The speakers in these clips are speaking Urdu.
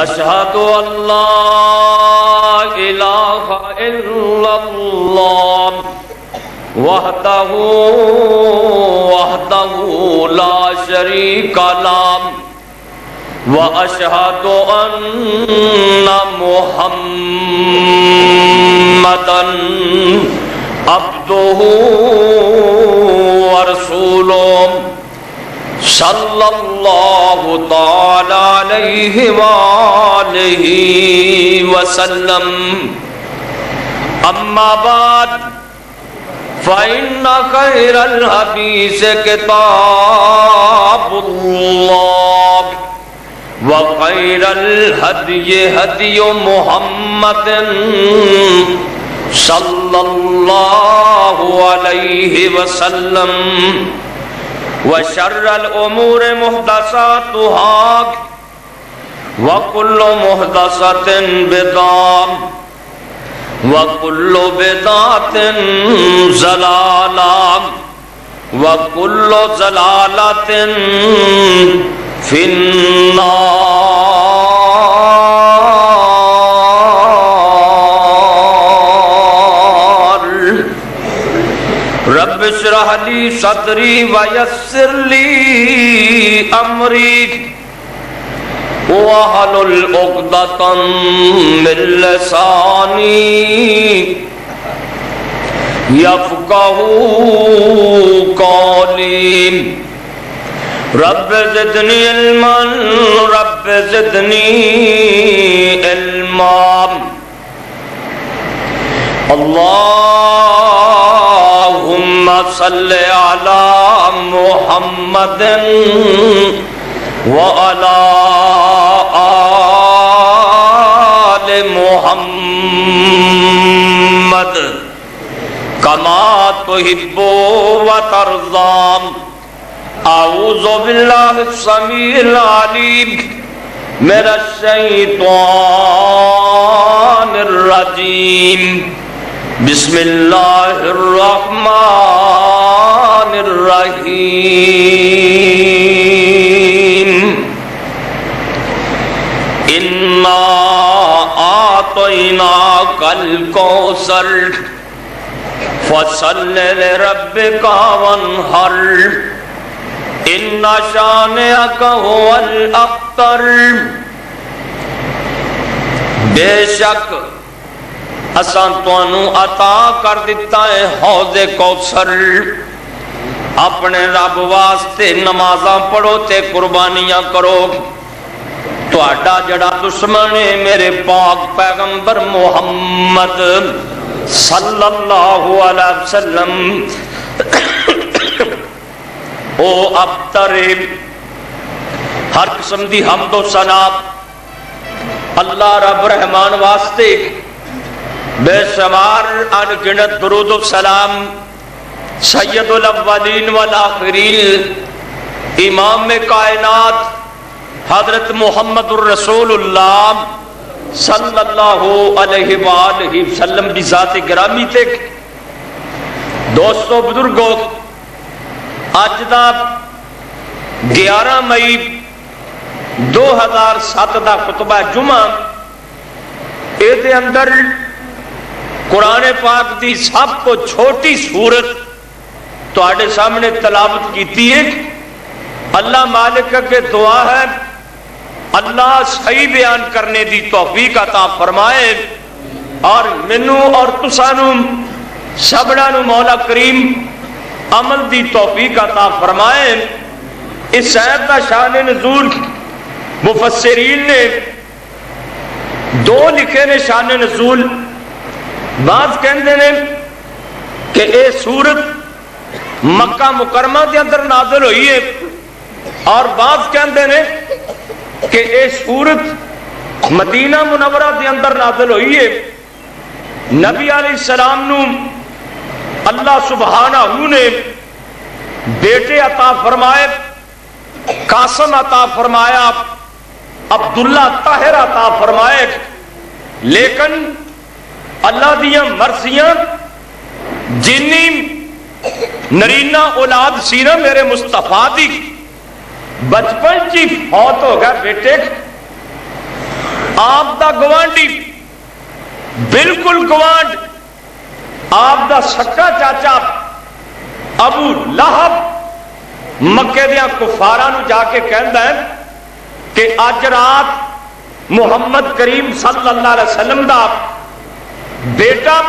اشہد ان لا الہ الا اللہ وحدہ لا شریک لہ واشہد ان محمدا عبدہ ورسولہ صلی اللہ تعالی علیہ وآلہ وسلم اما بعد فإن خیر الحدیث کتاب اللہ وخیر الہدی ہدی محمد صلی اللہ علیہ وسلم وشر الامور محدثاتها وكل محدثة بدعة وكل بدعة ضلالة وكل ضلالة في النار رب اشرح لي صدري ويسر لي امري واحلل عقدة من لساني يفقهوا قولي رب زدني علما رب زدني علما اللهم صل على محمد وعلى آل محمد كما تحب وترضى اعوذ باللہ السمیع العلیم من الشیطان الرجیم بسم اللہ الرحمن الرحیم انا اعطیناک الکوثر فصل لربک وانحر ان شانئک هو الابتر بے شک اساں تانوں عطا کر دیتا ہے حوض کوثر اپنے رب واسطے نمازاں پڑھو تے قربانیاں کرو تہاڈا جڑا دشمن ہے میرے پاک پیغمبر محمد صلی اللہ علیہ وسلم او ابتر ہر قسم دی حمد و ثنا اللہ رب رحمان واسطے بے شمار انگنت درود و سلام سید الاولین والآخرین امام کائنات حضرت محمد الرسول اللہ صلی اللہ علیہ وآلہ وسلم دی ذات گرامی تک دوستو بزرگوں اج دا 11 مئی 2007 دا خطبہ جمعہ اے دے اندر قرآن پاک دی سب کو چھوٹی سورت تو آڑے سامنے تلاوت کیتی ہے اللہ مالک کے دعا ہے اللہ صحیح بیان کرنے دی توفیق عطا فرمائے اور منو اور تسانو سبڑا نو مولا کریم عمل دی توفیق عطا فرمائے اس آیت کا شان نزول مفسرین نے دو لکھے نے شان نزول بعض کہندے نے کہ اے سورت مکہ مکرمہ دے اندر نازل ہوئی ہے اور بعض کہندے نے کہ اے سورت مدینہ منورہ دے اندر نازل ہوئی ہے نبی علیہ السلام نو اللہ سبحانہ نے بیٹے عطا فرمائے قاسم عطا فرمایا عبداللہ طاہر عطا فرمائے لیکن اللہ دیاں مرضیاں جنی نرینہ اولاد سینہ میرے مصطفیٰ دی بچپن چی فوت ہو گیا بیٹے آپ دا گوانڈی بالکل گوانڈ آپ دا سکا چاچا ابو لہب مکے دیا کفاراں نو جا کے کہندا ہے کہ اج رات محمد کریم صلی اللہ علیہ وسلم دا بیٹا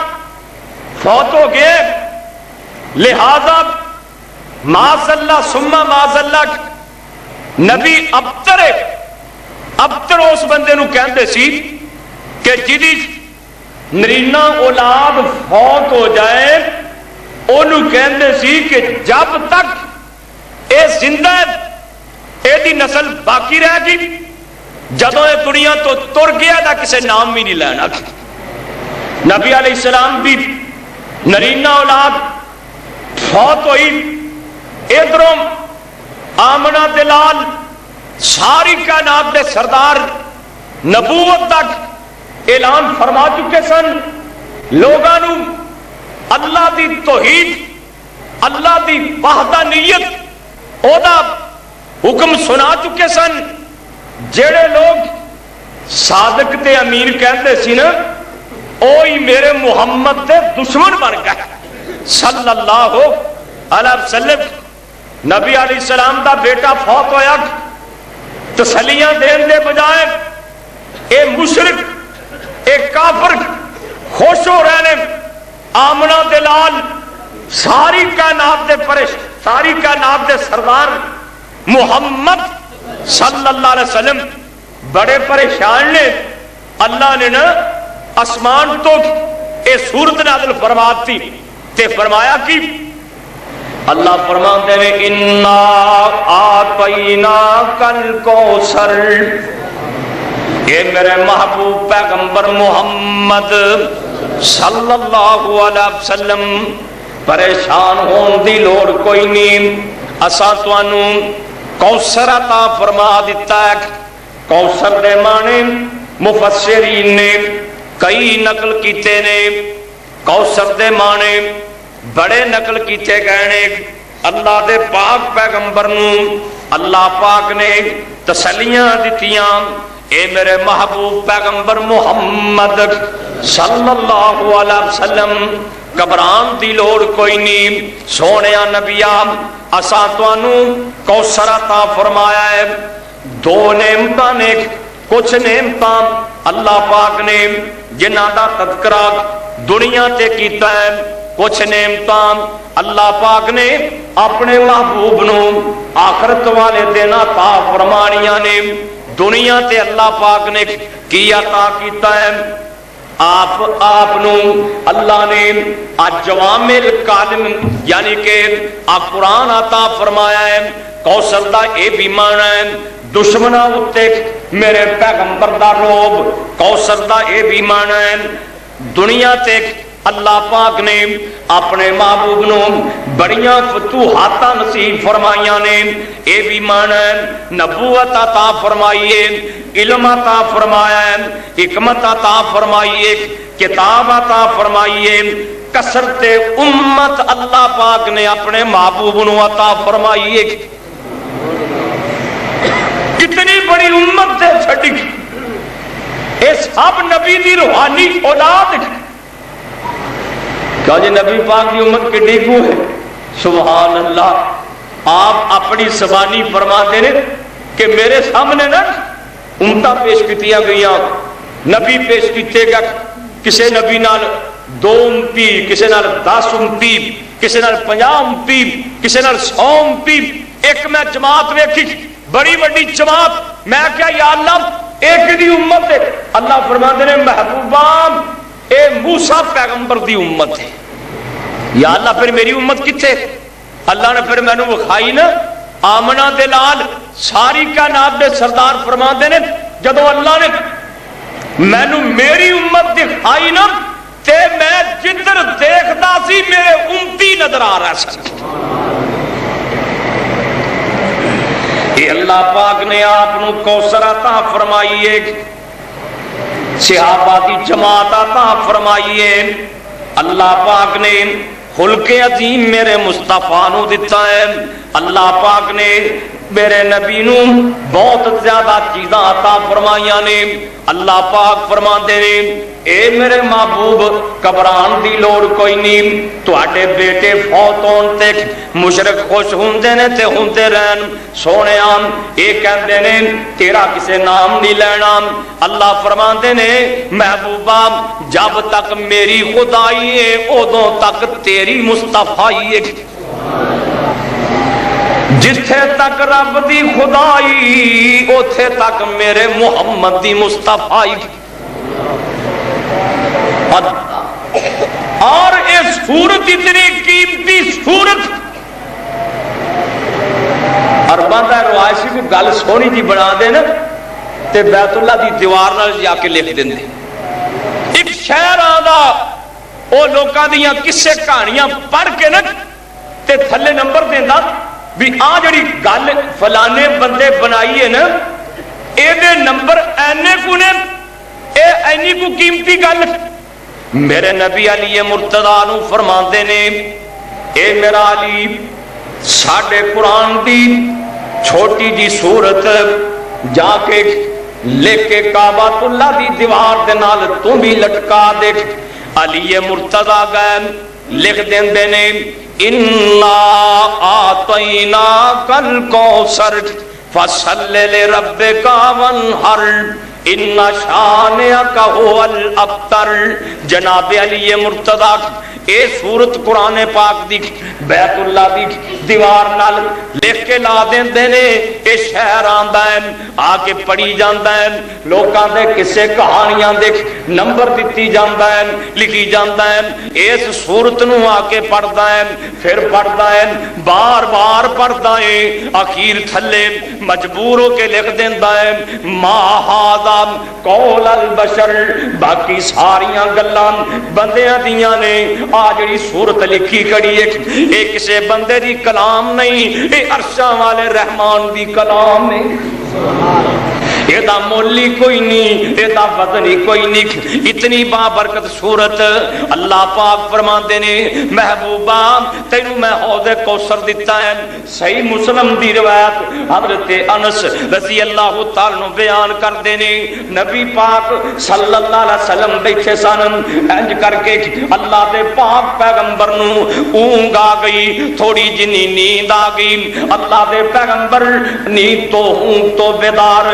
فوت ہو گئے، لہذا معاذ اللہ ثم معاذ اللہ نبی ابتر اس بندے نو کہندے سی کہ جدی نرینا اولاد فوت ہو جائے انہوں کہندے سی کہ جب تک اے زندہ ہے اے دی نسل باقی رہ گی، جدوں اے دنیا تو تر گیا دا کسے نام بھی نہیں لینا۔ نبی علیہ السلام بھی نرینا اولاد فوت ہوئی، ادھروں آمنہ دلال ساری کائنات دے سردار نبوت تک اعلان فرما چکے سن، لوگاں نو اللہ دی توحید اللہ دی وحدانیت او دا حکم سنا چکے سن۔ جڑے لوگ صادق تے امین کہندے سی نا اوہی میرے محمد دے دشمن بن گئے صلی اللہ علیہ وسلم۔ نبی علیہ السلام دا بیٹا فوت ہویا، تسلیاں دین دے بجائے اے مشرک اے کافر خوش ہو رہے نے۔ آمنہ دلال ساری کائنات دے سردار محمد صلی اللہ علیہ وسلم بڑے پریشان نے۔ اللہ نے نا آسمان تو اے سورت نازل فرماتی تے فرمایا کہ اللہ فرماتے ہیں انا آتیناک الکوثر، اے میرے محبوب پیغمبر محمد صلی اللہ علیہ وسلم پریشان ہون دی لوڑ کوئی نہیں، اساں تانوں کوثر عطا فرما دیتا ہے۔ کوثر دے معنی مفسرین نے کئی نقل کیتے نے، کوثر دے معنی بڑے نقل کیتے گئے نے۔ اللہ دے پاک پیغمبر نو اللہ پاک نے تسلیاں دتیاں، اے میرے محبوب پیغمبر محمد صلی اللہ علیہ وسلم گھبران دی لوڑ کوئی نہیں، سونیا نبیا اساں تانوں کوثر عطا فرمایا ہے۔ دو نعمتاں نے، کچھ نعمتاں اللہ پاک نے جنہاں دا تذکرہ دنیا تے کیتا ہے، کچھ نعمتاں اللہ پاک نے اپنے محبوب نو آخرت والے دن عطا فرمانیاں نے۔ دنیا تے اللہ پاک نے کی عطا کیتا ہے، آپ نو اللہ نے جوامع الکلم یعنی کہ قرآن عطا فرمایا ہے۔ کوثر دا اے بھی معنی ہے دشمناں اتے میرے پیغمبر دا روب، کوثر دا اے بھی معنی ہے دنیا تے اللہ پاک نے اپنے محبوب نو بڑیاں فتوحات نصیب فرمائیاں نے۔ اے بھی معنی ہے نبوت عطا فرمائیے، علم عطا فرمایا ہے، حکمت عطا فرمائیے، کتاب عطا فرمائیے، کثرت امت اللہ پاک نے اپنے محبوب نو عطا فرمائیے۔ کتنی بڑی امت دے چھٹی، اے سب نبی دی روحانی اولاد۔ کہا جی نبی پاک کی امت کتنی کو ہے؟ سبحان اللہ۔ آپ اپنی زبانی فرماتے ہیں کہ میرے سامنے نا امتاں پیش کیتیاں گئیاں، نبی پیش کیتے گا، کسے نبی نال 2 امتی، کسے نال 10 امتی، کسے نال 50 امتی، کسے نال 100 امتی۔ ایک میں جماعت ویکھی بڑی بڑی جماعت، میں کیا یا اللہ ایک دی امت ہے؟ اللہ فرماتے ہیں محبوبان اے موسیٰ پیغمبر دی امت ہے۔ یا اللہ پھر میری امت کتے؟ اللہ نے پھر میں نے وکھائی نا آمنہ دلال ساری کائنات دے سردار فرماتے ہیں جدو اللہ نے میں نے میری امت دکھائی نا تے میں جدھر دیکھتا سی میرے امتی نظر آ رہا سن۔ یہ اللہ پاک نے آپ نو کوثر عطا فرمائیے، صحابہ دی جماعت عطا فرمائیے۔ اللہ پاک نے خلق عظیم میرے مصطفیٰ نو دیتا ہے۔ اللہ پاک نے میرے نبی نو بہت زیادہ چیزاں عطا فرمائیاں نے. اللہ پاک فرماندے نے اے میرے محبوب گھبران دی لوڑ کوئی نہیں. تواڈے بیٹے فوت ہون تے مشرک خوش ہوندے نے تے ہوندے رہن. سونیا اے کہندے نے تیرا کسے نام نہیں لینا. اللہ فرماندے نے محبوبہ جب تک میری خدائی ہے ادوں تک تیری مصطفائی ہے. جتھے تک رب دی خدائی اوتھے تک میرے محمد دی مصطفائی. اور یہ سورت اتنی قیمتی سورت ارباں دا روایسی کو گل سونی جی بنا دے نا تے بیت اللہ دی دیوار نال جا کے لکھ دیں. ایک شہر آندا او لوکاں دیاں کسے کہانیاں پڑھ کے نا تے تھلے نمبر دیندا بھی آ جڑی گل فلانے بندے بنائی ہے نا اے دے نمبر اینے کو نے اے اینی کو قیمتی گل. میرے نبی علی مرتضیٰ نو فرماندے نے اے میرا علی ساڈے قرآن دی چھوٹی جی سورت جا کے لے کے کعبہ اللہ دی دیوار دے نال تو بھی لٹکا دے. علی مرتضیٰ گئے لکھ دیندے نے اِنَّا آتَيْنَاكَ الْكَوْثَرَ فَصَلِّ لِرَبِّكَ وَانْحَرْ ان شانئک هو الابتر. جناب علی مرتضیٰ اے سورت قرآن پاک دی بیت اللہ دی دیوار نال لکھ کے لا دیندے نے. اے شہر آندا ہے آ کے پڑھی جاندا ہے لوکاں دے کسے کہانیاں دے نمبر دتی جاندا ہے لکھی جاندا ہے. اس سورت نو آ کے پڑھدا ہے پھر پڑھدا ہے بار بار پڑھدا ہے اخیر تھلے مجبور ہو کے لکھ دیندا ہے ما ھذا قول البشر. باقی ساریاں گلاں بندیاں دیاں نے آ جڑی سورت لکھی کڑی اے کسے بندے دی کلام نہیں اے عرشاں والے رحمان دی کلام نہیں. یہ دا مولی کوئی نہیں یہ دا وزنی کوئی نہیں. اتنی بابرکت سورت اللہ پاک فرماندے نے محبوبہ تینوں میں حوض کوثر دیتا ہے. صحیح مسلم دی روایت حضرت انس رضی اللہ تعالیٰ عنہ بیان کر دینے نبی پاک صلی اللہ علیہ وسلم بیٹھے سن انج کر کے اللہ دے پاک پیغمبر نو اونگ آ گئی تھوڑی جنی نیند آ گئی. اللہ دے پیغمبر نیند تو اونگ تو بیدار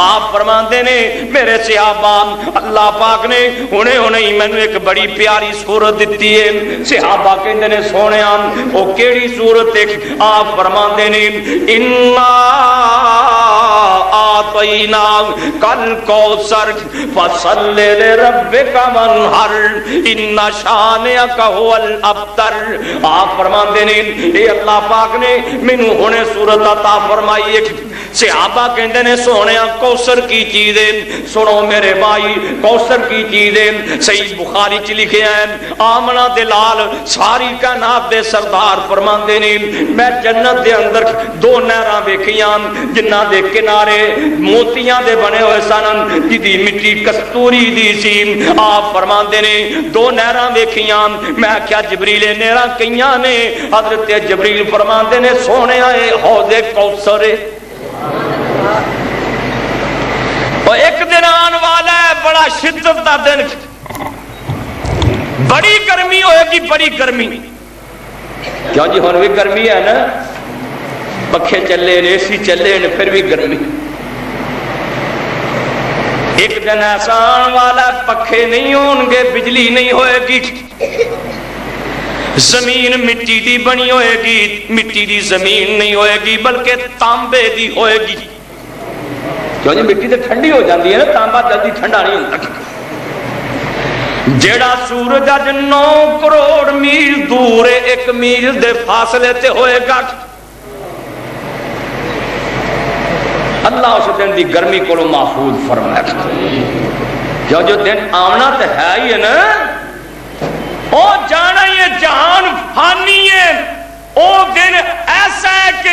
آپ فرماندے نے میرے صحابہ اللہ پاک نے انہیں میں نے ایک بڑی پیاری سورت دیتی ہے. صحابہ کہندے نے سونیا او کیڑی سورت ہے؟ آپ فرماندے نے اِنَّا آتَيْنَاكَ الْكَوْثَرَ فَصَلِّ لِرَبِّكَ وَانْحَرْ إِنَّ شَانِئَكَ هُوَ الْأَبْتَرُ. آپ فرماندے نے اے اللہ پاک نے مینوں ہنے سورت عطا فرمائی ہے. صحابہ کہندے نے سونیا کوثر کی چیز ہے. سنو میرے بھائی کوثر کی چیز ہے. صحیح بخاری چ لکھیا ہے آمنہ دلال ساری کائنات دے سردار فرماندے نے میں جنت دے اندر دو نہراں ویکھیاں جنہاں دے کنارے موتیاں دے بنے ہوئے سن جدی مٹی کستوری دی سی. آپ فرماندے نے دو نہراں ویکھیاں میں کیا جبریل نہراں کئیاں نے؟ حضرت جبریل فرماندے نے سونیا اے حوض کوثر ہے. اور ایک دن آن والا ہے بڑا شدت دا دن بڑی گرمی ہوئے گی بڑی گرمی. کیوں جی ہن بھی گرمی ہے نا پکھے چلے اے سی چلے پھر بھی گرمی. ایک دن ایسا آن والا پکھے نہیں ہون گے بجلی نہیں ہوئے گی زمین مٹی دی بنی ہوئے گی مٹی دی زمین نہیں ہوئے گی بلکہ تانبے دی ہوئے گی. کیوں جی مٹی تے ٹھنڈی ہو جاندی ہے نا تانبا جلدی ٹھنڈا نہیں ہوتا. جیڑا سورج اج 9 کروڑ میل دور 1 میل دے فاصلے تے ہوئے گا. اللہ اس دن دی گرمی کو محفوظ فرمائے. کیوں جو دن آمنا تے ہے ہی ہے نا او جانا یہ جہان فانی ہے. او دن ایسا ہے کہ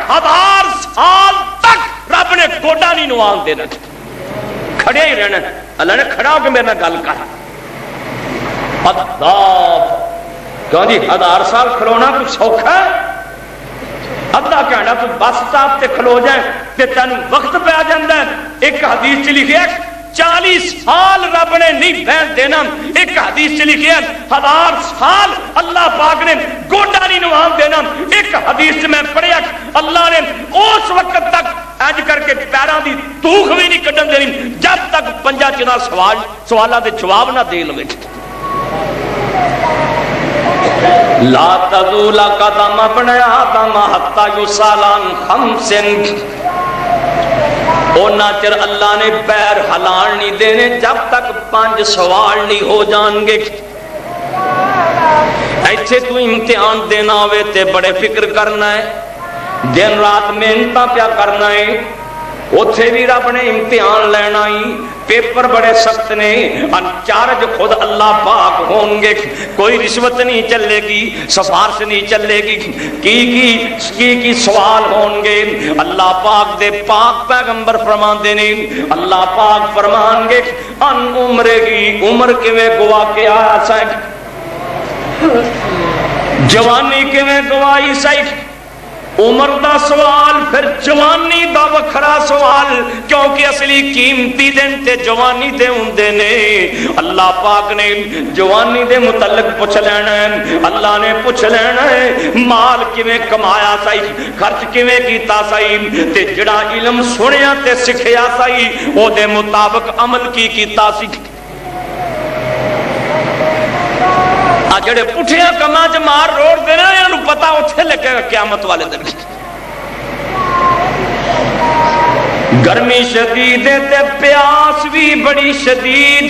1000 سال تک رب نے گوڈا نہیں نوان دینا کھڑے ہی رہنا. اللہ نے کھڑا ہو کے میرے گل کر اللہ کیوں جی 1000 سال کھڑونا کچھ سوکھا ہے ادھا گھنٹہ تو بس سٹاپ تے کھلو جائے تے تینوں وقت پہ آ جاندہ ہے۔ ایک حدیث چ لکھیا 40 سال رب نے نہیں بہن دینا، ایک حدیث چ لکھیا 1000 سال اللہ پاک نے گوڈا نہیں نوان دینا، ایک حدیث میں پڑھیا اللہ نے اس وقت تک اج کر کے پیراں دی توخ بھی نہیں کڈن دینی جب تک پنجا چنا سوالاں دے جواب نہ دے لوے۔ لا تزول قدم ابن آدم حتی یسأل عن خمس، اونا چر اللہ نے پیر ہلان نہیں دینے جب تک 5 سوال نہیں ہو جان گے۔ ایسے تو امتحان دینا ہوئے تے بڑے فکر کرنا ہے، دن رات محنتاں پیا کرنا ہے، اتھے بھی رب نے امتحان لینا ہی، پیپر بڑے سخت نے، انچارج خود اللہ پاک ہوں گے، کوئی رشوت نہیں چلے گی، سفارش نہیں چلے گی، کی سوال ہوں گے۔ اللہ پاک دے پاک پیغمبر فرمان دینے، اللہ پاک فرمان گے ان عمر کی عمر کیویں گوا کے آیا سائک، جوانی کیویں گوائی سائک، عمر دا سوال پھر جوانی دا وکھرا سوال، کیونکہ اصلی قیمتی دن تے جوانی دے ہوندے نے۔ اللہ پاک نے جوانی دے متعلق پوچھ لینا ہے، اللہ نے پوچھ لینا ہے مال کیویں کمایا سائی، خرچ کیویں کیتا سائی، تے جڑا علم سنیا تے سکھیا سائی او دے مطابق عمل کی کیتا سی۔ جڑے پٹھیاں کماں چ مار روڑ دینا انہوں پتا اتھے لگے گا قیامت والے دن۔ گرمی شدید ہے تے پیاس بھی بڑی شدید،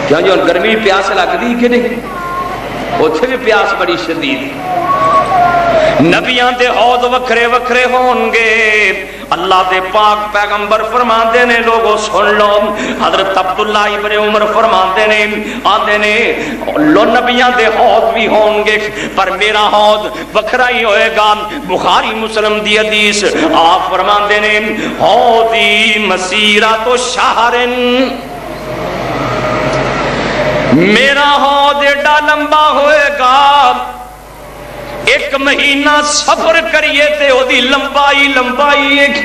کیوں جو گرمی پیاس لگ دی کہ نہیں، اتھے بھی پیاس بڑی شدید۔ نبیاں دے حوض وکھرے وکھرے ہون گے، اللہ دے پاک پیغمبر فرماندے نے لوگوں سن لو، حضرت عبداللہ ابن عمر فرماندے نے آندے نے لو نبیاں دے حوض بھی ہون گے پر میرا حوض وکھرا ہی ہوئے گا۔ بخاری مسلم دی حدیث آپ فرماندے نے حوضی مسیرۃ شہرن، میرا حوض ایڈا لمبا ہوئے گا 1 مہینہ سفر کریے تے او دی لمبائی ایک،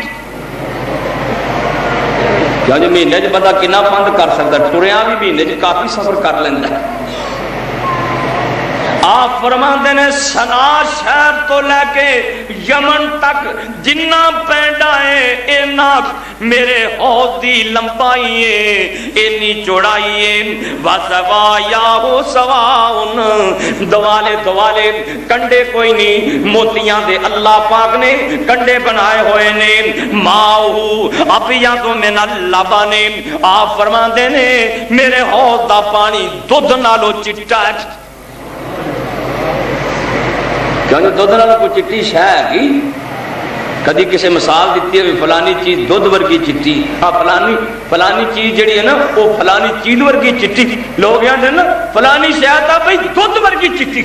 کیا جو مہینے جو بندہ کنا پند کر سکتا، ٹریاں بھی مہینے جو کافی سفر کر لیندہ ہے۔ آپ فرماندے نے سنا شہر تو لے کے یمن تک جنہ پینڈا ہے اینا میرے حوض دی لمبائی ہے، اینی چوڑائی ہے، وَزَوَایَا ہو سَوَاؤن، دوالے کنڈے کوئی نہیں، موتیاں دے اللہ پاک نے کنڈے بنائے ہوئے نے، ماؤ ابیض من اللبن، آپ فرماندے نے میرے حوض دا پانی دودھ نالو چٹا ہے۔ کیونکہ دودھ نالو کوئی چٹی شے ہے کدی کسی مثال دیتی ہے فلانی چیز دودھ ورگی چٹی، فلانی چیز جڑی ہے نا وہ فلانی چیز ورگی چٹی، لوگ یہاں نا فلانی شاید ہے بھئی دودھ ورگی چٹی۔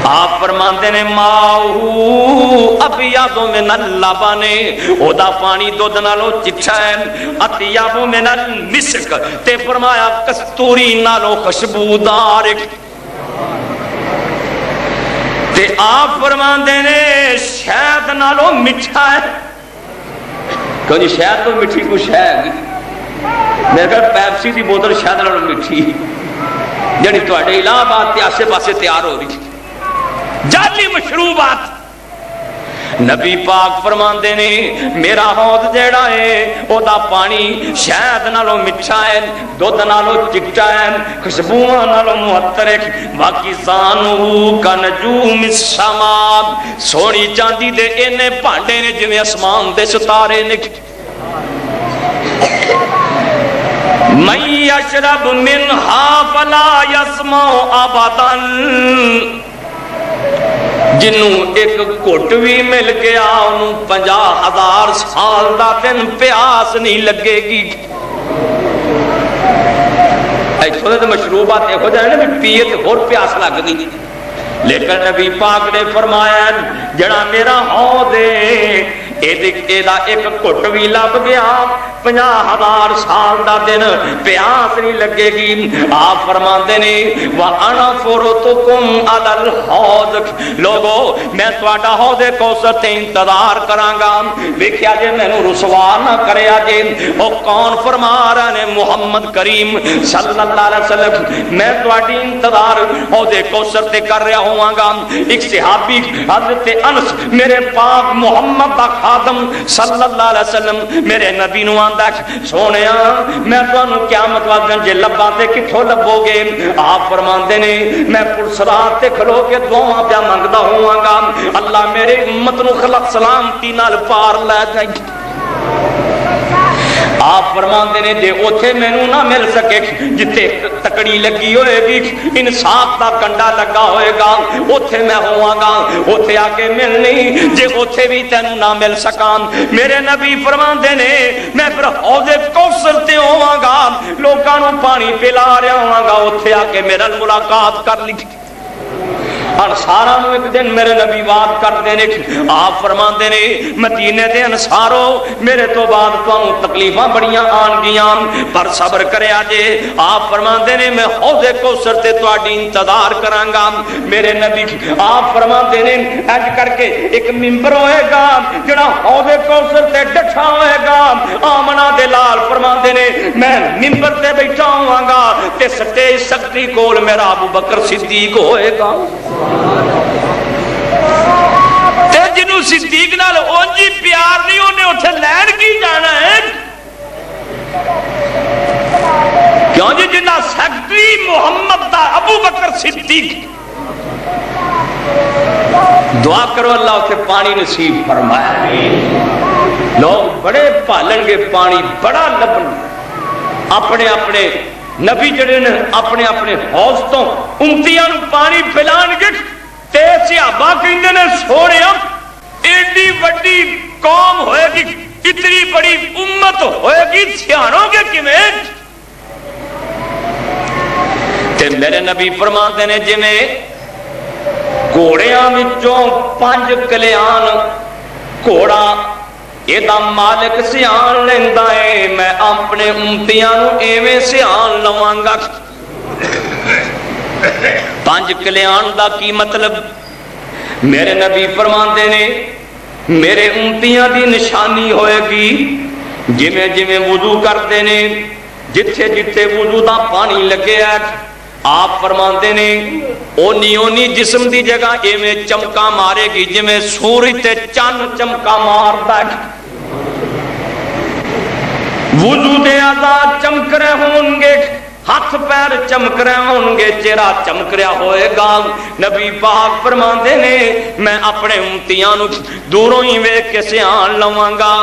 آپ فرماندے نے ماؤ ابیض من اللبن، او دا پانی دودھ نالو چٹا ہے، اطیب من المسک، تے فرمایا کستوری نالو خوشبودار، تے آپ فرماندے نے شہد نالو مٹھا ہے، کیوں جی شہد تو مٹھی کچھ ہے گی، میرے گھر پیپسی دی بوتل شہد نالو مٹھی جڑی تواڈے الہ آباد تے آسے پاسے تیار ہو رہی جعلی مشروبات۔ نبی پاک فرماندے نے میرا حوض جیڑا ہے او دا پانی شہد نالو مٹھا ہے، دودھ نالو چٹا ہے، خوشبوواں نالو معطر ہے، باقی سانو کا نجوم السماء، سونی چاندی دے اینے بھانڈے نے جویں اسمان دے ستارے نے۔ من یشرب منہا فلا یسمع ابدا، جنوں ایک گھٹ بھی مل گیا انہوں 50,000 سال دا دن پیاس نہیں لگے گی۔ ایسے تو مشروبات ہو جائے نا بھی پیے تو اور پیاس لگ گئی، لیکن نبی پاک نے فرمایا جڑا میرا حوض ہے ایک گھٹ بھی لب گیا 50,000 سال دا دن پیاس نہیں لگے گی۔ آپ فرماندے نے وَأَنَا فُرُتُكُمْ عَلَى الْحَوْضِ، لوگو میں تہاڈا حوض کوثر تے انتظار کراں گا، ویکھیا جے مینوں رسوا نہ کریا جے۔ او کون فرما رہا نے؟ محمد کریم صلی اللہ علیہ وسلم، میں تہاڈی انتظار حوض کوثر تے کر رہا ہواں گا۔ ایک صحابی حضرت انس میرے پاک محمد دا خادم صلی اللہ علیہ وسلم میرے نبی نو آندا سونیا میں تانوں قیامت والے دن جے لباں تے کتھوں لبو گے؟ آپ فرماندے نے میں پرسرات تے کھلو کے دعاواں پیا منگدا ہوواں گا، اللہ میرے امت نو خلق سلامتی نال پار لے جائے۔ آپ فرماندے نے جے اوتھے مینوں نہ مل سکے جتھے تکڑی لگی ہوئے گی انصاف دا کنڈا لگا ہوئے گا اوتھے میں ہوواں گا، اوتھے آ کے ملنی جے اوتھے بھی تینوں نہ مل سکاں۔ میرے نبی فرماندے نے میں پھر حوض کوثر تے ہوواں گا، لوکاں نوں پانی پلا رہا ہواں گا، اوتھے آ کے میرے ملاقات کر لی۔ انصاراں نوں ایک دن میرے نبی بات کرتے نے، آپ فرماندے نے مدینے دے انصارو میرے تو بعد تانوں تکلیفاں بڑیاں آن گیاں پر صبر کریا جے۔ آپ فرماندے نے میں حوض کوثر تے تہاڈی انتظار کراں گا۔ میرے نبی آپ فرماندے نے اج کر کے ایک ممبر ہوئے گا جڑا حوض کوثر تے ڈٹھا ہوئے گا، آمنہ دے لال فرماندے نے میں ممبر تے بیٹھا ہوواں گا تے سٹیج سکتی کول میرا ابو بکر صدیق ہوئے گا۔ تے جنوں صدیق نال اونجی پیار نہیں انہیں اتھے لین کی جانا ہے؟ کیوں جی جنہ سیکٹری محمد دا ابو بکر صدیق، دعا کرو اللہ اسے پانی نصیب فرمائے۔ لوگ بڑے پالن گے پانی بڑا لبن، اپنے اپنے نبی جڑے نے اپنے اپنے حوض تو امتیاں نوں پانی پلان گے تے صحابہ کہندے نے سونیا ایڈی وڈی قوم ہوئے گی، اتنی بڑی امت ہوئے گی، سیاںوں گے کیویں؟ تے میرے نبی فرماندے نے جویں گھوڑیاں وچوں 5 کلیان گھوڑا ایدہ مالک سیان لیندہ ہے، میں اپنے امتیاں نو ایویں سیان لواں گا۔ 5 کلیان دا کی مطلب؟ میرے نبی فرماندے نے میرے امتیاں دی نشانی ہوئے گی جویں جویں وضو کردے نے، جتھے جتھے وضو دا پانی لگے ہے آپ فرماندے نے اونی اونی جسم دی جگہ ایویں چمکا مارے گی جویں سورج تے چند چمکا ماردا ہے۔ وضو دے آزاد چمک رہے ہوں گے، ہاتھ پیر چمک رہے ہوں گے، چہرہ چمک رہا ہوئے گا۔ نبی پاک فرماندے نے میں اپنے امتیاں نو دوروں ہی ویکھ کے سیان لواں گا،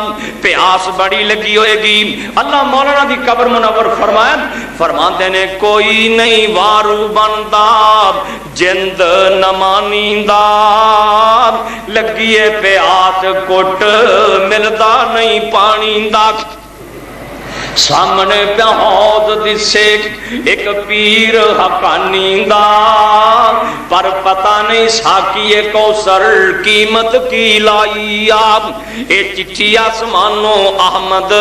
پیاس بڑی لگی ہوئے گی۔ اللہ مولانا دی قبر منور فرمایا فرماندے نے کوئی نہیں وارو بندا جند نہ مانیندا، لگیے پیاس کٹ ملدا نہیں پانی دا۔ سامنے پہ حوض دسے ایک پیر حقانی دا، پر پتہ نہیں ساکیے کوثر قیمت کی لائی آپ، اے چٹھی آسمانوں احمد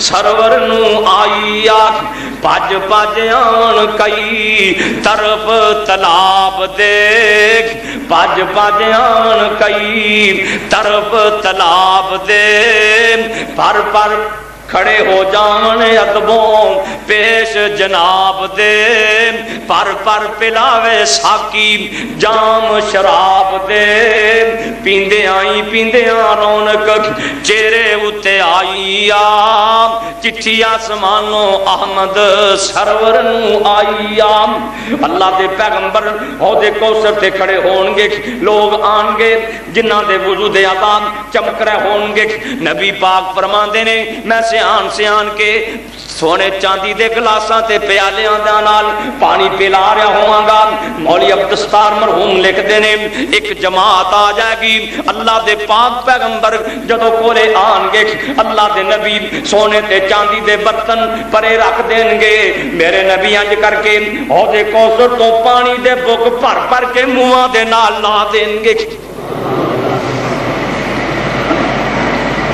سرور نو آئی آپ، پاج پاج آن کئی طرف تلاب دیکھ، پاج پاج آن کئی طرف تلاب دیکھ، پر پر کھڑے ہو جان ادبوں پیش جناب دے، پر پر پلاوے ساکی جام شراب دے، پیندے آئیں رونق چہرے اتے آئی آم، چٹھی آسمانوں احمد سرور نو آئی آم۔ اللہ دے پیغمبر حوض کوثر تے کھڑے ہون گے، لوگ آن گے جنہاں دے وضو دے آداب چمک رہے ہون گے۔ نبی پاک فرماندے نے میں سیان کے سونے چاندی دے گلاساں تے پیالیاں دے نال پانی پلا رہا ہواں گا۔ مولوی عبدالستار مرحوم لکھ دے نے ایک جماعت آ جائے گی، اللہ دے پاک پیغمبر جدوں کولے آن گے، اللہ دے نبی سونے تے چاندی دے برتن پرے رکھ دین گے، میرے نبی انج کر کے حوض کوثر تو پانی دے بک بھر بھر کے منہاں دے نال لا دین گے۔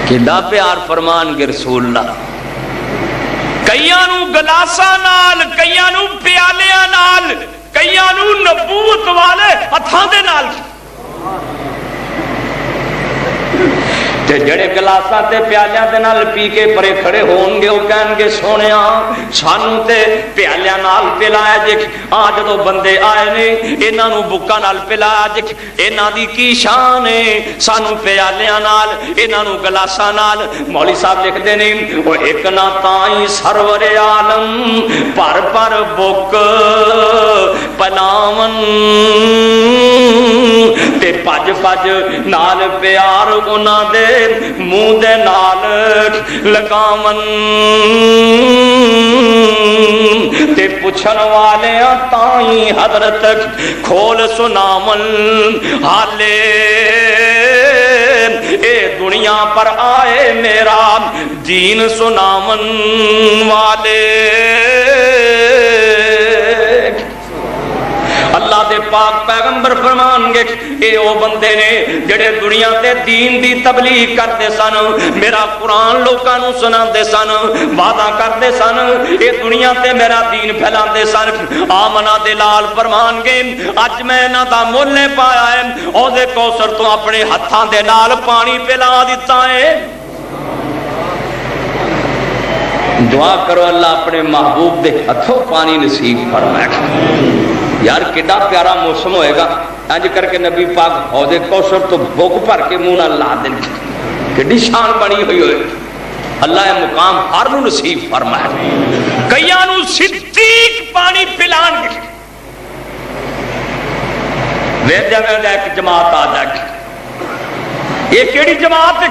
کیڑا پیار فرمان گے رسول اللہ. کئیاں نو گلاساں نال، کئیاں نو پیالیاں نال، کئیاں نو نبوت والے ہتھاں دے نال. تے جڑے گلاساں تے پیالیاں دے نال پی کے پرے کھڑے ہون گے، وہ کہن گے سونیا سانو تے پیالیاں نال پلایا جے. جدوں بندے آئے نے انہاں نو بکاں نال پلایا جے، انہاں دی کی شان ہے، سانو پیالیاں نال، انہاں نو گلاساں نال. مولوی صاحب لکھدے نے او ایک نہ تائیں سرور عالم پر پر بک پلاون تے پج پج نال پیار انہاں دے منہ دے نال لگاون تے پوچھن والے تائیں حضرت کھول سناون حالے اے دنیا پر آئے میرا دین سناون والے. اللہ دے پاک پیغمبر فرمان گے اے او بندے نے جڑے دنیا تے دین دی تبلیغ کرتے سن، میرا قرآن لوکاں نو سناندے سن، وعدہ کرتے سن، اے دنیا تے میرا دین پھیلاندے سن. آمنہ دے لال فرمان گے اج میں انہاں دا مول پایا ہے، او دے کوثر تو اپنے ہتھاں دے نال پانی پلا دتا ہے. دعا کرو اللہ اپنے محبوب دے ہتھوں پانی نصیب فرمائے. یار کڈا پیارا موسم ہوئے گا انج کر کے نبی پاک حوض کوثر تو بھوک بھر کے منہ نہ لا دیں. کڈی شان بنی ہوئی ہوئے. اللہ مقام ہر نو نصیب فرمائے. کئیاں نو صدیق پانی پلان گے. ویر جگہ ایک جماعت آ جائے. یہ کیڑی جماعت ہے؟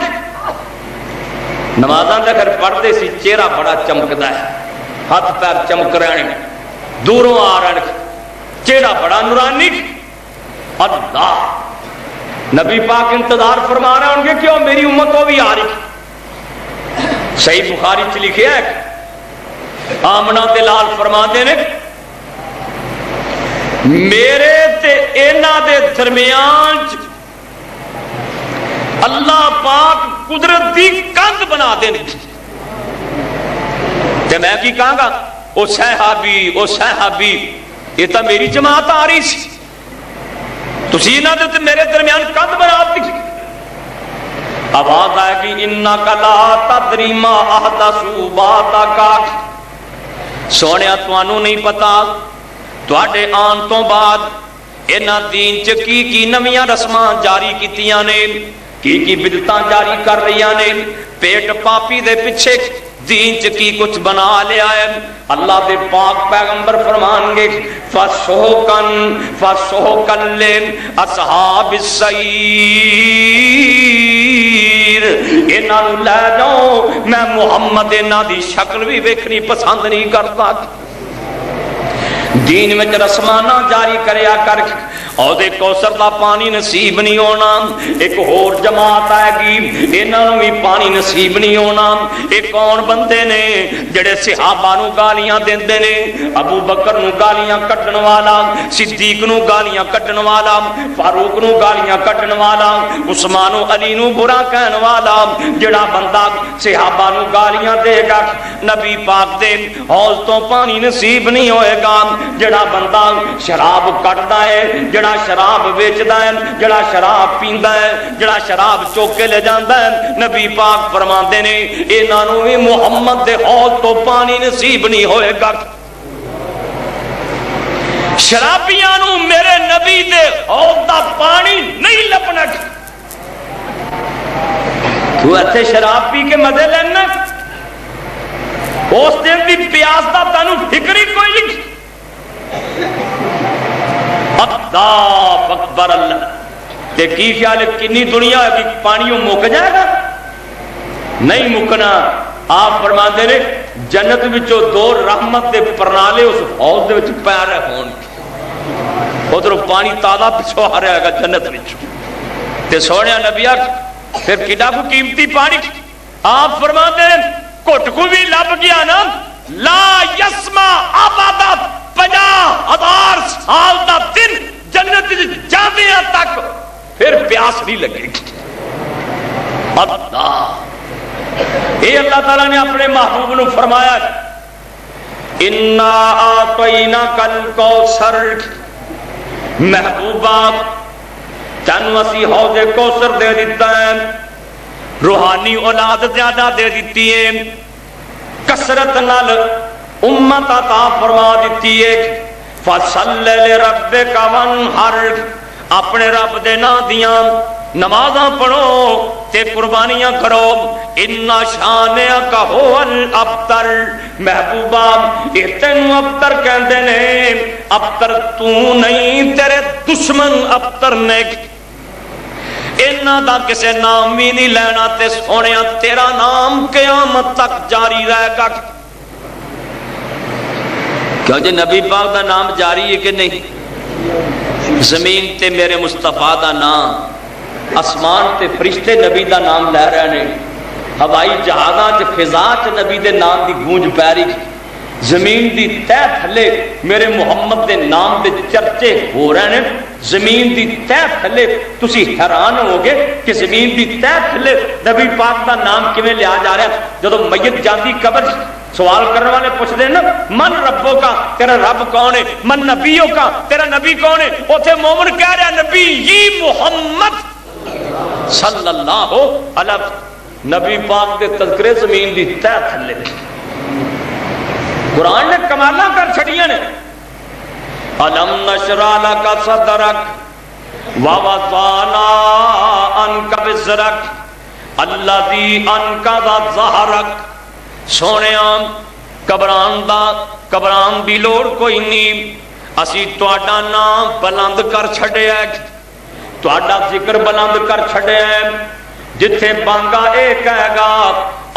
نمازاں دے گھر پڑھتے سی، چہرہ بڑا چمکدا ہے، ہاتھ پیر چمک رہے ہیں، دوروں آ رہے ہیں، چہرہ بڑا نورانی. اللہ نبی پاک انتظار فرما رہے ہوں گے کہ میری امت کو بھی آ رہی. صحیح بخاری چ لکھے ہے آمنہ دلال فرما دے نے میرے تے اینا دے درمیان اللہ پاک قدرت دی کند بنا دے. تے میں کی کہاں گا او صحابی یہ تو میری جماعت آ رہی سی، تسی نہ دے میرے درمیان کند بنا دی. آواز آئے گی انکا لا تدری ما احدثوا بعدک. سونیا توانوں نہیں پتا تواڈے آن تو بعد انہاں دین چ کی نویاں رسماں جاری کیتیاں نے، کی بدعتاں جاری کر رہیاں نے. پیٹ پاپی دے پیچھے دین چ کی کچھ بنا لیا ہے. اللہ دے پاک پیغمبر فرمان گے فَسُحْقًا لِّأَصْحَابِ السَّعِيرِ. انہاں نوں لے جاؤ، میں محمد انہاں دی شکل بھی ویکھنی پسند نہیں کرتا. دین میں رسمانہ جاری کریا کر اور دے کوثر دا پانی نصیب نہیں ہونا. ایک اور جماعت آئے گی انہاں نوں بھی پانی نصیب نہیں ہونا. ایک کون بندے نے جڑے صحابہ نوں گالیاں دیندے نے، ابو بکر نوں گالیاں کڈن والا، صدیق نوں گالیاں کڈن والا، فاروق نوں گالیاں کڈن والا، عثمان و علی نوں برا کہن والا. جڑا بندہ صحابہ نوں گالیاں دے گا نبی پاک دے حوض تو پانی نصیب نہیں ہوئے گا. جڑا بندہ شراب کٹدا ہے، جڑا شراب ویچدا ہے، جڑا شراب پیندا ہے، جڑا شراب چوک کے لے جاندا ہے، نبی پاک فرماندے نے انہاں نوں وی محمد دے حوض تو پانی نصیب نہیں ہوئے گا. شرابیاں نوں میرے نبی دے حوض دا پانی نہیں لبنا. تو ایتھے شراب پی کے مزے لینا، اس دن دی پیاس دا تانوں فکر ہی کوئی نہیں. اللہ اکبر. اللہ تے کی خیال ہے کنی دنیا ہے کہ پانیوں مک جائے گا؟ نہیں مکنا. آپ فرماندے نے جنت وچوں دو رحمت دے پرنالے اس حوض دے وچ پے رہے ہون، ادھر پانی تازہ پچھو آ رہا ہے گا جنت وچوں. تے سونے نبی پھر کڈا کو قیمتی پانی. آپ فرماندے نے گھٹ کو بھی لب گیا نا، لا یسما ابدا 50,000 سال دا دن جنت جاندیاں تک پھر پیاس نہیں لگے گی. اللہ یہ اللہ تعالیٰ نے اپنے محبوب نے فرمایا اِنَّا آتَيْنَاكَ الْكَوْثَرَ، محبوبہ تینوں اسی حوض کوثر دے دیتا ہے، روحانی اولاد زیادہ دے دیتی ہے، کثرت نال امت عطا فرما دیتی ہے، فَصَلِّ لِرَبِّكَ وَانْحَرْ، اپنے رب دے نا دیاں نمازاں پڑھو تے قربانیاں کرو، اِنَّ شَانِئَكَ هُوَ الْأَبْتَرُ، محبوبہ یہ تینوں ابتر کہندے نے، ابتر تو نہیں تیرے دشمن ابتر نے، انہاں دا کسے نام بھی نہیں لینا تے سونیا تیرا نام قیامت تک جاری رہے گا۔ کیوں جی نبی پاک دا نام جاری ہے کہ نہیں؟ زمین تے میرے مصطفیٰ دا نام، اسمان تے فرشتے نبی دا نام لے رہے نے، ہوائی جہازاں چ فضا چ نبی دے نام دی گونج پی رہی، زمین دی تہ تھلے میرے محمد دے نام دے چرچے ہو رہے ہیں، زمین دی تہ تھلے تسی حیران ہوگے کہ زمین دی تہ تھلے نبی پاک دا نام کیویں لیا جا رہا ہے۔ جدو میت جاندی قبر سوال کرنے والے پوچھ دے نا من ربوں کا، تیرا رب کون ہے؟ من نبیوں کا، تیرا نبی کون ہے؟ اوتھے مومن کہہ رہا نبی یہ محمد صلی اللہ علیہ، نبی پاک دے تذکرے زمین دی تہ تھلے۔ قرآن نے کمالاں کر چھڑیاں نے، الم نشرح لک صدرک ووضعنا عنک وزرک الذی انقض ظہرک، سونیاں قبران دی لوڑ کوئی نہیں، اسی تہاڈا نام بلند کر چھڈیا ہے، تہاڈا ذکر بلند کر چھڈیا ہے، جتھے بانگا اے کہے گا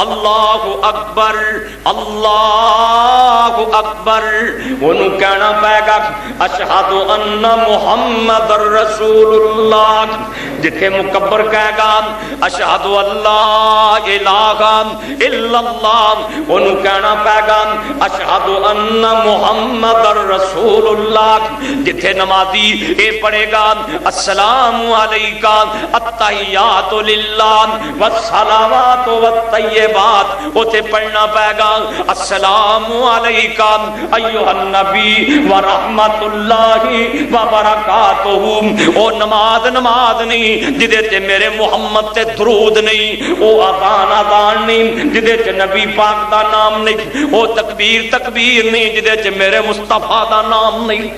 اللہ اکبر اللہ اکبر، انہوں کہنا پائے گا اشہد ان محمد رسول اللہ، جتھے مکبر کہے گا اشہد اللہ الہ الا اللہ، انہوں کہنا پائے گا اشہد ان محمد رسول اللہ، جتھے نمازی اے پڑھے گا السلام علیکہ التحیات للہ والصلوات والطیبات، اوتے پڑھنا پائے گا السلام علیکہ ایھا النبی ورحمت اللہ وبرکاتہ، او نماز نہیں جدے تے میرے محمد تے درود نہیں، او اذان نہیں جدے تے نبی پاک دا نام نہیں، او تکبیر نہیں جدے تے میرے مصطفیٰ دا نام نہیں۔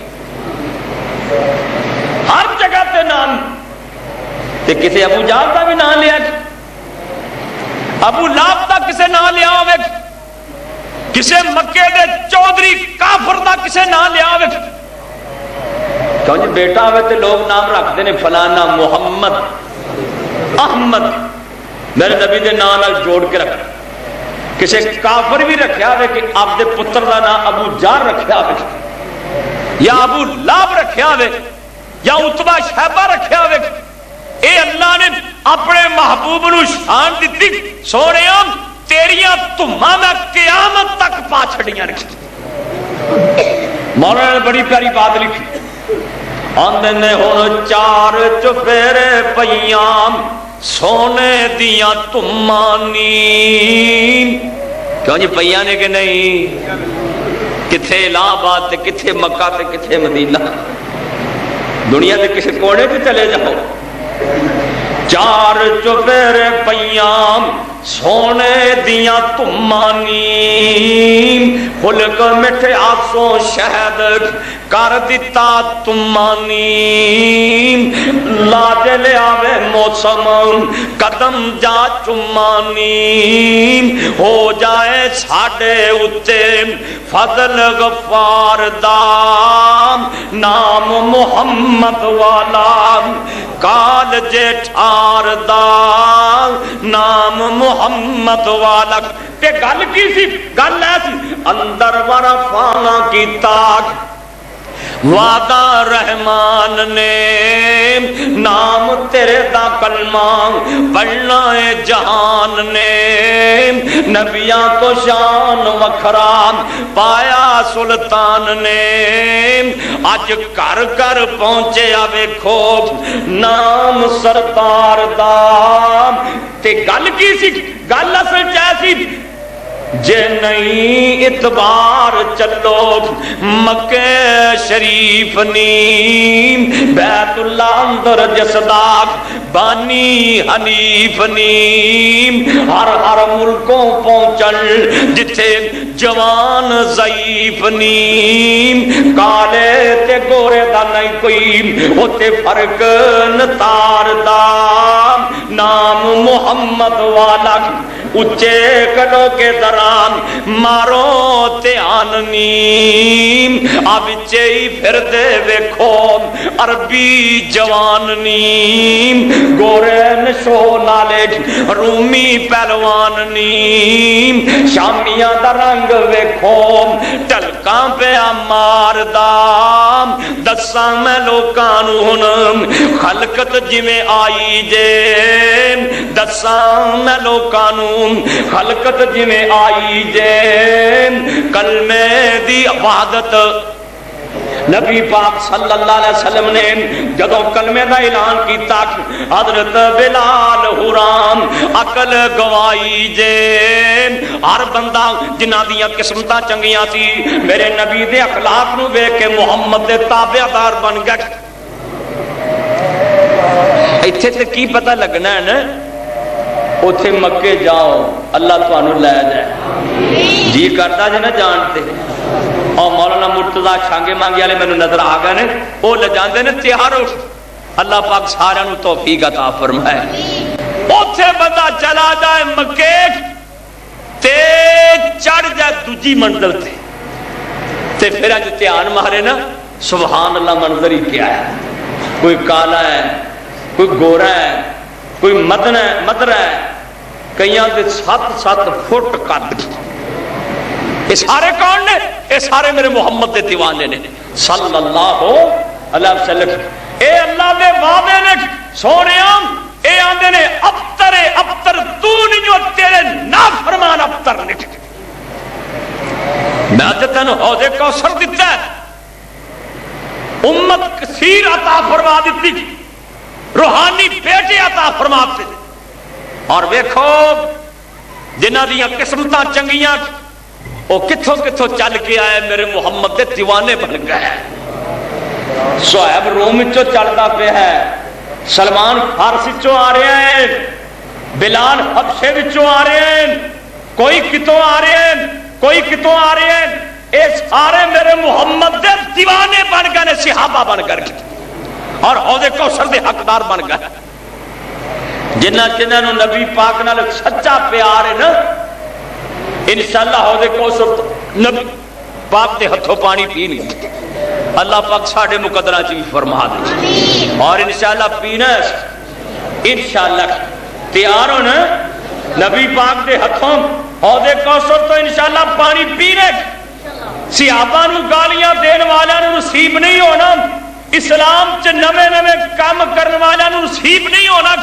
ہر جگہ تے نام تے کسے ابو جہل دا بھی نام لیا، ابو لہب دا کسے نام لیا ہوئے، کسے مکے دے چودھری کافر دا کسے نام لیا ہوئے، کیوں جی بیٹا ہوئے تے لوگ نام رکھ دینے فلانا محمد احمد، میرے نبی دے نام نال جوڑ کے رکھ، کسے کافر بھی رکھیا ہوئے کہ آپ دے پتر دا نام ابو جہل رکھیا ہوئے یا ابو لہب رکھیا ہوئے یا عتبہ شیبہ رکھیا ہوئے، اے اللہ نے اپنے محبوب نو شان دیتی، سونیاں تیریاں تمہاں میں قیامت تک پا چھڑیاں رکھی۔ مولانا نے بڑی پیاری بات لکھی، آندے نے ہن چار چفیرے پیاں سونے دیاں تمانی، کیوں جی پیاں نے کہ نہیں، کتھے الہ آباد تے کتھے مکہ تے کتھے مدینہ، دنیا دے کسی کونے تے چلے جاؤ، چار چفیرے پیام سونے دیاں تمانی، خلق مٹھے آسوں شہد کر دیتا تمانی، لاج لے آوے موسم قدم جا چمانی، ہو جائے ساڑے اتے فضل غفار دا نام محمد والا، کال جیٹھار دا نام محمد والا، تے گل کی سی، گل ایسی اندر ورفانا کی تاک وعدہ رحمان نے نام تیرے دا کلمہ پڑھنا ہے جہان نے نبیاں تو شان وکھرا پایا سلطان نے اج گھر گھر پہنچے ویکھو نام سرکار دا تے گل کی سی گل اصل چیسی جے نہیں اتبار چلو مکہ شریف نیم بیت اللہ اندر جسداک بانی حنیف نیم ہر ہر ملکوں پہنچل جتھے جوان ضعیف نیم کالے تے گورے دا نہیں کوئی ہوتے فرق نتار دا نام محمد والا اچے کڑو کے دران مارو تیان نیم اب چئی پھر دے ویکھو عربی جوان نیم گورے نشو نالے رومی پہلوان نیم شامیاں دا رنگ ویکھو ٹلکاں پہ مار دام دساں میں لوکانون خلقت جی میں آئی جے دساں میں لوکانون خلقت جی میں آئی جے کلمے دی وحدت نبی پاک صلی اللہ علیہ وسلم نے جدوں کلمے دا اعلان کیتا حضرت بلال حرام عقل گوائی جے ہر بندہ جنہاں دیاں قسمتاں چنگیاں سی میرے نبی دے اخلاق نو ویکھ کے محمد دے تابعدار بن گئے ایتھے تے کی پتہ لگنا ہے نا اوتھے مکے جاؤ اللہ تانوں لے جائے جی کرتا جے نہ جانتے اور مولانا مرتضی چھانگے مانگے والے مینوں نظر آ گئے نے وہ لے جاندے نے تیار ہو اللہ پاک سارے نوں توفیق عطا فرمائے اوتھے بندہ چلا جائے مکے تے چڑھ جائے دوجی منزل تے پھر اج دھیان مارے نا سبحان اللہ منظر ہی کیا ہے کوئی کالا ہے کوئی گورا ہے کوئی مدر ہے کئیاں دے 7-7 فٹ قد یہ سارے کون نے یہ سارے میرے محمد دے دیوانے نے صلی اللہ علیہ وسلم اے اللہ دے وعدے نے سونےاں اے آندے نے ابتر تو نہیں جو تیرے نافرمان ابتر نے میں تے تینوں حوض کوثر دتا ہے امت کثیر عطا فرما دیتی روحانی بیٹے عطا فرماتے اور ویکھو جنہاں دیاں قسمتاں چنگیاں وہ کتھوں کتھوں چل کے آئے میرے محمد دے دیوانے بن گئے صہیب روم چو چلتا پہ ہے سلمان فارسی چو آ رہے ہیں بلال حبشے وچوں آ رہے ہیں کوئی کتوں آ رہے ہیں کوئی کتوں آ رہے ہیں اے سارے میرے محمد دے دیوانے بن گئے صحابہ بن کر کے اور حوض کوثر دے حقدار بن گئے جنہاں نبی پاک نال سچا پیار ہے نا انشاءاللہ حوض کوثر نبی پاک دے ہتھوں پانی پینی اللہ پاک ساڑھے مقدرہ چی فرما دے اور انشاءاللہ پینا ہے انشاءاللہ تیار ہو نا نبی پاک دے ہتھوں حوض کوثر تو انشاءاللہ پانی پینے صحابہ نو گالیاں دین والا نو نصیب نہیں ہونا اسلام چ نوے کام کرنے والا نو نصیب نہیں ہونا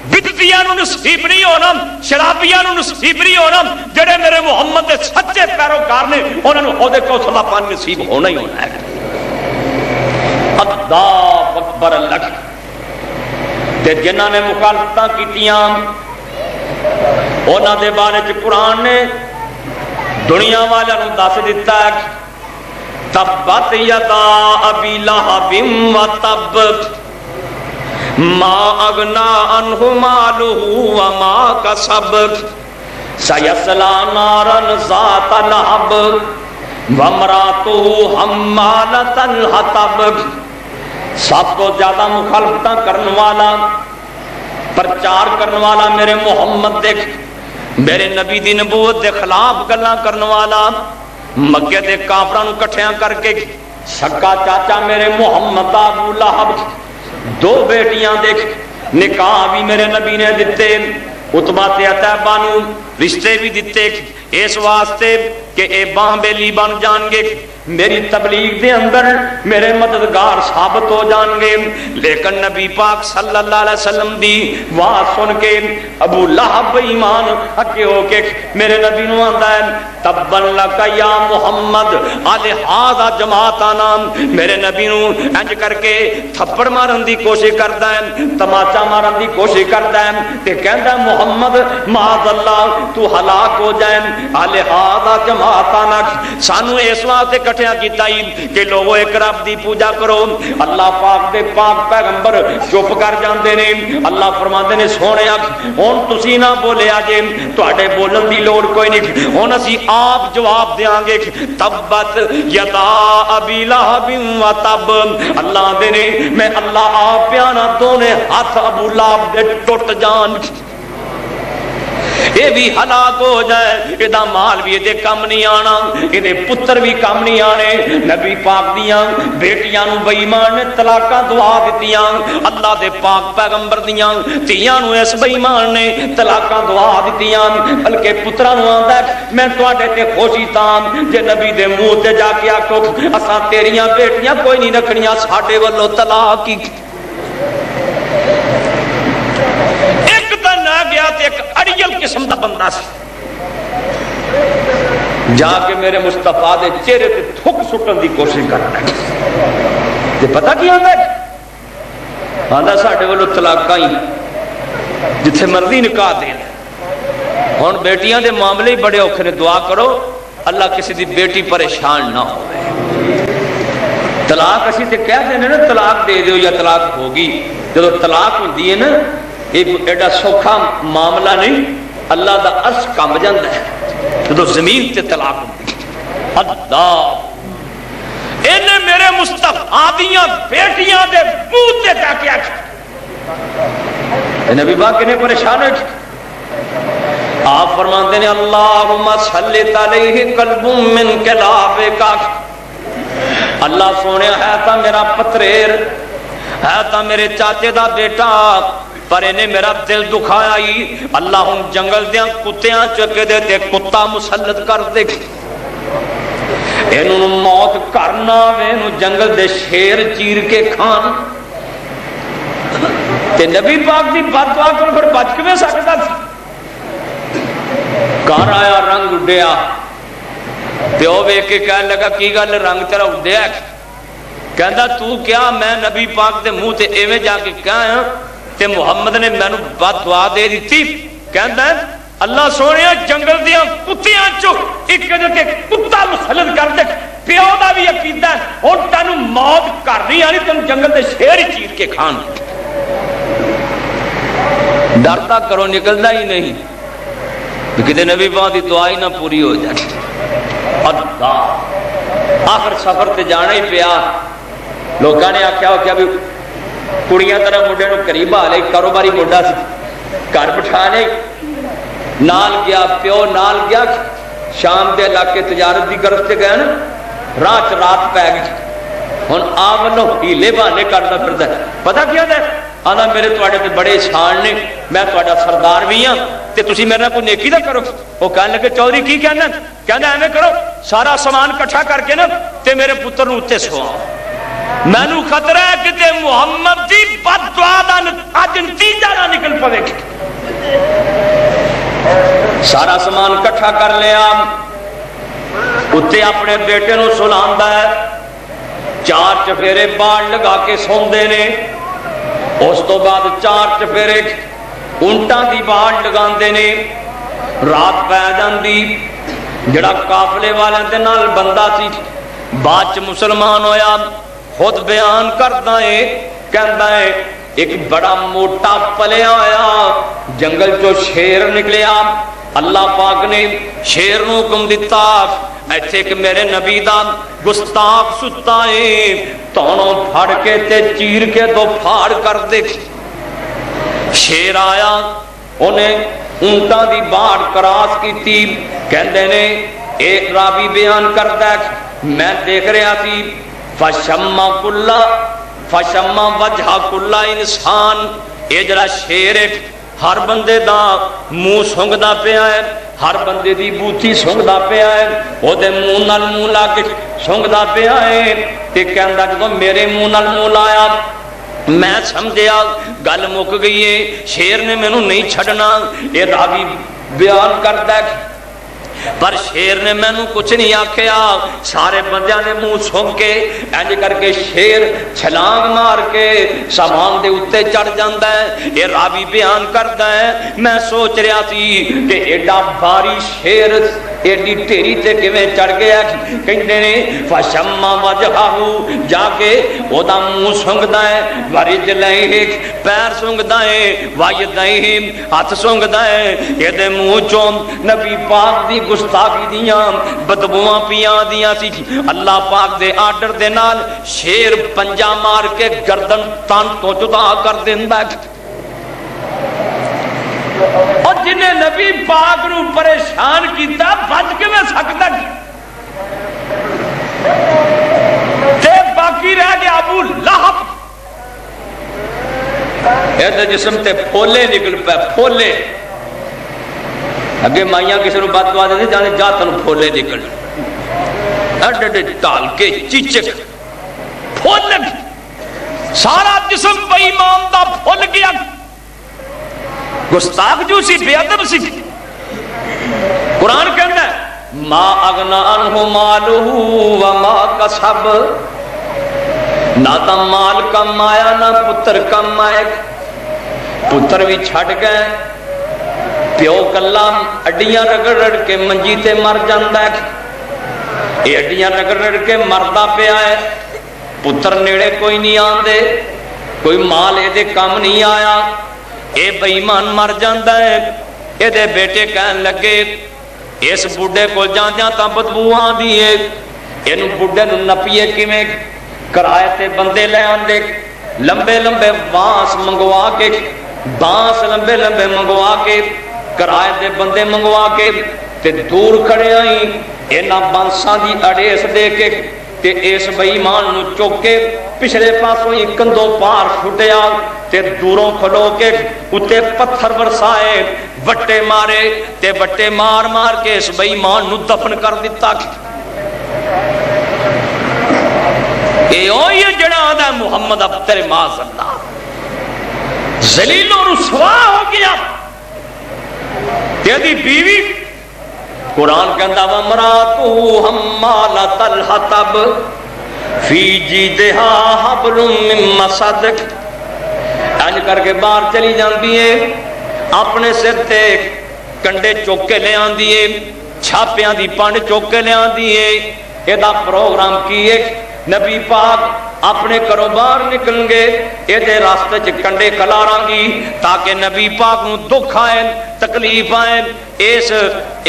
بدعتیاں نو نصیب نہیں ہونا شرابیاں نو نصیب نہیں ہونا جڑے میرے محمد دے سچے پیروکار نے انہاں نو حوض کوثر دا پانی نصیب ہونا ہی ہونا ہے اللہ اکبر اللہ تے جنہاں نے مخالفتاں کیتیاں انہاں دے بارے چ قرآن نے دنیا والا نو دس دیتا ہے تبت یدا ابی لہب وتب ما اغنا عنہ مالہ وما کسب سیصلی نارا ذات لہب وامرأتہ حمالۃ الحطب سب تو زیادہ مخالفتاں کرنے والا پرچار کرنے والا میرے محمد دیکھ میرے نبی دی نبوت دے خلاف گلاں کرنے والا مکے دے کافراں نو کٹھیاں کر کے سکا چاچا میرے محمد ابو لہب دو بیٹیاں دیکھ نکاح بھی میرے نبی نے دیتے عتبہ تے عتیبہ نو رشتے بھی دیتے اس واسطے کہ اے باں بیلی بن جان گے، میری تبلیغ دے اندر میرے مددگار ثابت ہو جان گے۔ لیکن نبی پاک صلی اللہ علیہ وسلم دی بات سن کے ابو لہب ایمان اکے ہو کے میرے نبی نو آندا ہے تبا لک یا محمد الہذا جماعتنا، میرے نبی نو انج کر کے تھپڑ مارن دی کوشش کردا ہے، تماچا مارن دی کوشش کردا ہے تے کہندا ہے محمد معاذ اللہ تو ہلاک ہو جائے، الہذا جماعتنا سانو اس واسطے کٹھیا کیتا ہی کہ لوگو ایک رب دی پوجا کرو۔ اللہ پاک دے پاک پیغمبر چپ کر جاندے نے، اللہ فرماندے نے سونیا ہن تسی نہ بولیا جے، تواڈے بولن دی لوڑ کوئی نہیں، ہن اسی آپ جواب دیاں گے تبت یدا ابی لہب و تب، اللہ دے نے میں اللہ آپ پیانا دونے ہاتھ ابو لہب دے ٹوٹ جان، یہ بھی ہلاک ہو جائے، یہ مال بھی یہ کم نہیں آنا، یہ پتر بھی کم نہیں آنے۔ نبی پاک دیاں بیٹیاں نو بے ایمان نے طلاقاں دعا دتیاں، اللہ دے پاک پیغمبر دیاں تیاں نو اس بے ایمان نے طلاقاں دعا دتیاں، بلکہ پتراں نو آندا ہے میں تواڈے تے خوشی تاں جے نبی دے منہ تے جا کے آکھو اساں تیریاں بیٹیاں کوئی نہیں رکھنیاں، ساڈے والوں طلاق ہی گیا تے ایک اڑیل قسم دا بندہ سی، جا کے میرے مصطفیٰ دے چہرے تے تھک سٹن دی کوشش کر رہا ہے تے پتہ کی آندا ہے آندا ساڈے والوں طلاقاں ہی جتھے مرضی نکاح دے، ہن بیٹیاں دے معاملے ہی بڑے اوکھے نے، دعا کرو اللہ کسی دی بیٹی پریشان نہ ہوئے۔ طلاق اسی تے کہہ دینے نا طلاق دے دیو یا طلاق ہوگی، جدو طلاق ہوندی ہے نا ایڈا سوکھا معاملہ نہیں، اللہ دا عرش کمب جاندا ہے جدو زمین تے طلاق ہوندی۔ اللہ انہیں میرے مصطفیٰ دیاں بیٹیاں دے منہ تے جا کے آکھیا نبی پاک کنے پریشان ہے، آپ فرماندے نے اللہم سلط علیہ قلب من کلابک، اللہ سونے ہے تا میرا پتریر ہے تا میرے چاچے دا بیٹا، پر انہیں میرا دل دکھایا ہی، اللہ ہم جنگل دیاں کتیاں چکے دیتے کتا مسلط کر دے، انہوں موت کرنا وے انہوں جنگل دے شیر چیر کے کھان، تے نبی پاک دی بات دعا کر پھر بچ کے میں سکتا تھی، کار آیا رنگ اڈیا، تے او بے کے کہنے لگا کی گل رنگ تیرا اڈیا، کہندا تو کیا میں نبی پاک دے منہ تے ایویں جا کے کہاں تے محمد نے میں نو بد دعا دے دیتی، کہندا ہے اللہ سونے جنگل دیاں کتیاں چو ایک تے کتا مسلط کر دے، پیو دا بھی عقیدہ ہے ہن تینوں موت کرنی آنی، تم جنگل دے شیر چیر کے کھان، ڈرتا کرو نکلنا ہی نہیں کتے نبی پاک دی دعا ہی نہ پوری ہو جائے۔ اللہ آخر سفر تے جانا ہی پیا، لوگاں نے آکھیا ہو کیا بھی کڑیاں طرح مڈے نو قریب آ لے، کاروباری مڈا سی، گھر بٹھانے نال گیا، پیو نال گیا، شام دے علاقے تجارت دی غرض تے گئے نا، راہ چ رات پی گئی، ہن آ ونو ہیلے بہانے کردا پھردا ہے، پتہ کیا ہے آندا میرے تواڈے تے بڑے احسان نے، میں تواڈا سردار بھی ہاں تے تسی میرے نال کوئی نیکی نہ کرو، وہ کہنے لگے چودھری کی کہنا، کہندا ایویں کرو سارا سامان اکٹھا کر کے نا تے میرے پتر نو اتنے سواؤ، مینوں خطرہ ہے کہ محمد دی بد دعا دا اج نتیجہ نہ نکل پوے، سارا سامان اکٹھا کر لیا، اتنے اپنے بیٹے نو سلاندا ہے، چار چفیرے باڑ لگا کے سوندے نے، اس تو بعد چار چفیرے اونٹاں دی باڑ لگاندے نے، رات پہ جاندی، جڑا قافلے والے دے نال بندہ سی بعد مسلمان ہویا، خود بیان کردا ہے، کہندا ہے ایک بڑا موٹا پلیا آیا، جنگل چو شیر نکلیا، اللہ پاک نے شیر نو حکم دیتا ایتھے کہ میرے نبی دا گستاخ ستا ہے، تونوں پھڑ کے تے چیر کے دو پھاڑ کر دے، شیر آیا انہیں اونٹاں دی باڑ کراس کیتی، کہندے نے ایک راوی بیان کردا ہے میں دیکھ رہا تھی فشما کلا فشما وجہ کلا انسان، اے جڑا شیر ہے ہر بندے دا منہ سونگدا پیا ہے، ہر بندے دی بوتھی سونگدا پیا ہے، او دے منہ نال منہ لا کے سونگدا پیا ہے تے کہندا جدوں میرے منہ نال منہ لایا میں سمجھیا گل مک گئی ہے، شیر نے مینوں نہیں چھڈنا، یہ راوی بیان کردا ہے پر شیر نے مینوں کچھ نہیں آکھیا، سارے بندیاں نے منہ سونگ کے انج کر کے شیر چھلانگ مار کے سامان دے اوتے چڑھ جاندا ہے۔ یہ راوی بیان کردا ہے میں سوچ رہا سی کہ ایڈا بھاری شیر ایڈی ٹھیری تے کیویں چڑھ گیا، کہندے نے فشما وجہہ جا کے او دا منہ سونگدا ہے، ورجلہ پیر سونگدا ہے، وایدہ ہاتھ سونگدا ہے، یہ دے منہ چوں نبی پاک دی گستاخی دیاں بدبواں پیاں دیاں سی۔ اللہ پاک دے آرڈر دے نال شیر پنجا مار کے گردن تن تو جدا کر دیندا ہے، اور جنہیں نبی پاک نو پریشان کیتا بچ کے میں سکتا تے باقی رہ گیا ابو لہب، یہ جسم تے پھولے نکل پے، پھولے اگے مائیاں کسی نو بد دعا دے جانے جا تنو پھولے نکل اڈے ٹال کے چیچک پھولے، سارا جسم بے ایمان دا پھول گیا، گستاخ جو سی بے ادب سی۔ قرآن کہتا ہے ما اغنا عنہ مالہ وما کسب، نہ تا مال کم آیا نہ پتر کم آئے، پتر بھی چھٹ گئے، پیو کلا اڈیاں رگڑ رڑ کے منجی تے مر جاندا ہے، یہ اڈیاں رگڑ رڑ کے مردا پیا ہے، پتر نیڑے کوئی نہیں آندے، کوئی مال اے دے کم نہیں آیا، اے بے ایمان مر جاندا ہے۔ اے دے بیٹے کہن لگے اس بڈھے کو جاندیاں تاں بدبو آندی ہے، اینو بڈھے نو نپیے کیویں، کرائے تے بندے لے آندے، لمبے لمبے بانس منگوا کے، بانس لمبے لمبے منگوا کے، کرائے تے بندے منگوا کے تے دور کھڑے آئی اینا بانساں دی اڑیس دے کے تے اس بے ایمان نو چوک کے پچھلے پاسوں ہی کندوں پار چھٹیا تے دوروں کھلو کے اتے پتھر برسائے، وٹے مارے تے وٹے مار مار کے اس بے ایمان نو دفن کر دیتا۔ اے او یہ جڑا آدھا محمد اب تیرے معاذ اللہ ذلیل و رسوا ہو گیا، تیری بیوی قرآن کہندا وَمْرَأَتُهُ حَمَّالَةَ الْحَطَبِ فِي جِيدِهَا حَبْلٌ مِّن مَّسَدٍ، انج کر کے باہر چلی جاندی ہے، اپنے سر تے کنڈے چوک کے لے آندی ہے، چھاپیاں دی پانڈ چوک کے لے آندی ہے۔ یہ دا پروگرام کیے نبی پاک اپنے کاروبار نکل گے، یہ دے راستے چ کنڈے کلاراں گی تاکہ نبی پاک نو دکھ آئے، تکلیف آئے۔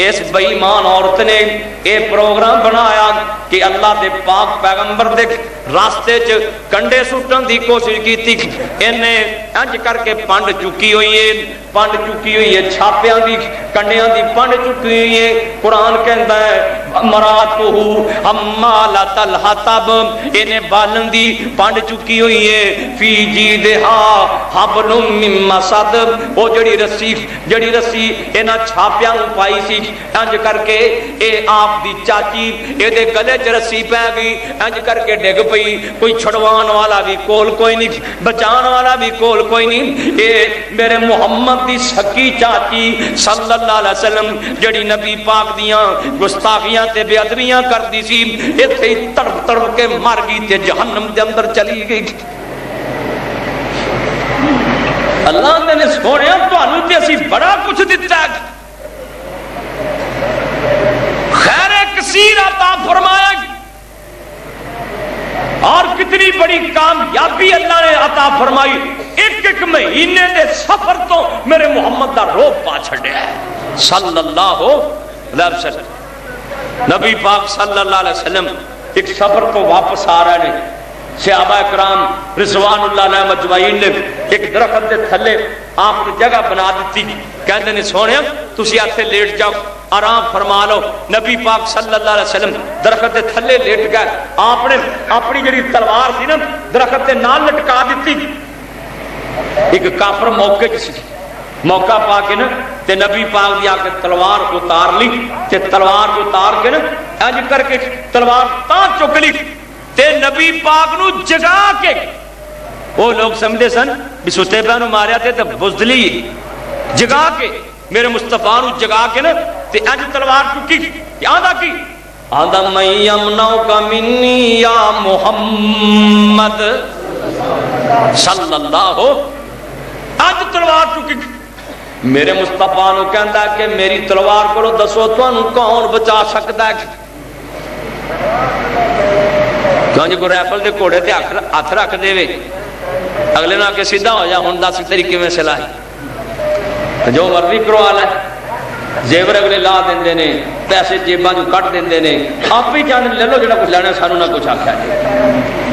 اس بے ایمان عورت نے یہ پروگرام بنایا کہ اللہ دے پاک پیغمبر دے راستے چ کنڈے سٹن دی کوشش کی تھی، انہیں انج کر کے پانڈ چکی ہوئی ہے، پانڈ چکی ہوئی ہے، چھاپیاں دی کنڈیاں دی پانڈ چکی ہوئی ہے۔ قرآن کہندا ہے مراتہ حمالۃ الحطب، انہیں بالن دی پانڈ چکی ہوئی ہے، فی جیدہا حبل من مسد، وہ جڑی رسی انہاں چھاپیاں پائی سی، انج کر کے اے آپ دی چاچی اے دے گلے چ رسی پہ گئی، انج کر کے ڈگ پئی، کوئی چھڑوان والا بھی کول کوئی نہیں، بچان والا بھی کول کوئی نہیں۔ اے میرے محمد دی سکی چاچی صلی اللہ علیہ وسلم جڑی نبی پاک دیاں گستاخیاں تے بے ادبیاں کردی سی، ایتھے تڑپ تڑپ کے مر گئی تے جہنم دے اندر چلی گئی۔ اللہ نے سونے تانوں تے اسی بڑا کچھ دتا ہے، خیر کثیر عطا فرمایا، اور کتنی بڑی کامیابی اللہ نے عطا فرمائی۔ ایک مہینے دے سفر تو میرے محمد دا روپ پا چھڑیا ہے صلی اللہ علیہ وسلم۔ نبی پاک صلی اللہ علیہ وسلم ایک سفر تو واپس آ رہے ہیں، صحابہ اکرام رضوان اللہ علیہ مجمعین نے ایک درخت دے تھلے آپ نے جگہ بنا دیتی، کہندے نے سونیا تسی آتے لیٹ جاؤ، آرام فرما لو۔ نبی پاک صلی اللہ علیہ وسلم درخت دے تھلے لیٹ گئے، آپ نے اپنی جڑی تلوار سی نا درخت دے نال لٹکا دیتی۔ ایک کافر موقع سی موقع پا کے نا تے نبی پاک دی آ کے تلوار اتار لی تے تلوار اتار کے نا انج کر کے تلوار تاں چک لی تے نبی پاک نو جگا کے وہ لوگ سمجھے سن بھی ستے پہ نو ماریا تے بزدلی جگا کے میرے مصطفیٰ نو جگا کے نا تے انج تلوار چکی آدھا کی آدھا میں یمنعو کا منی یا محمد صلی اللہ اج تلوار چکی میرے مصطفیٰ نو کہندا ہے کہ میری تلوار کو دسو تانوں کون بچا سکتا ہے کیوں جی کوئی ریفل دے گھوڑے تے ہاتھ رکھ دے وے اگلے نہ کہ سیدھا ہو جا ہن دس تیری کیویں سلائی جو مرضی کروا لے زیور اگلے لا دیندے نے پیسے جیباں جو کٹ دیندے نے آپ ہی جان لے لو جڑا کچھ لینا سانو نہ کچھ آکھیا جی